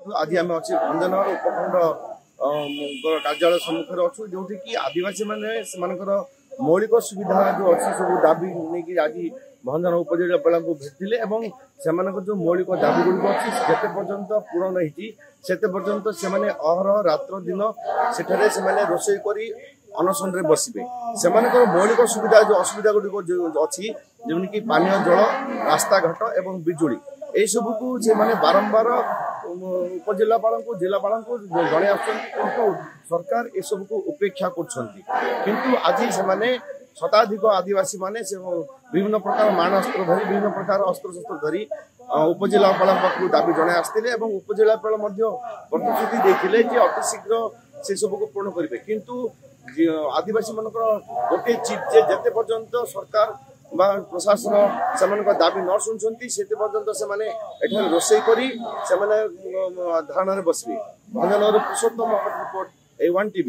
देखु आज आम अच्छे भंजनगर उपखंड कार्यालय सम्मुखें अच्छु जो कि आदिवासी मैंने मौलिक सुविधा जो अच्छी सब दाबी नहीं आज भंजन उपजिला को भेटते से जो मौलिक दाबी गुड़िक अच्छी जिते पर्यंत पूरण होते पर्यंत से अहरह रात्र दिन सेठारे से रोषे कर अनशन बसबे से मौलिक सुविधा जो असुविधा गुड़िक अच्छी जमीक पानीय जल रास्ता घाट एवं बिजुली यही सब को बारंबार उपजिलापाल को जिलापाल को जड़े आसु सरकार ये सब को उपेक्षा कर आज से शताधिक आदिवासी माने से विभिन्न प्रकार मानअस्त्र धरी विभिन्न प्रकार अस्त्रशस्त्र धरी उपजिलापाल दाबी जड़े आसते उपजिलापाल प्रतिश्रुति देते अति शीघ्र से सब को पूर्ण करेंगे किंतु आदिवासी मान गोटे चीज जेते पर्यंत सरकार बा प्रशासन से दाबी न शुणुंट से पर्यंत से रोषे कर धारणा बसबे। भंजनगर पुरुषोत्तम रिपोर्ट A1 TV।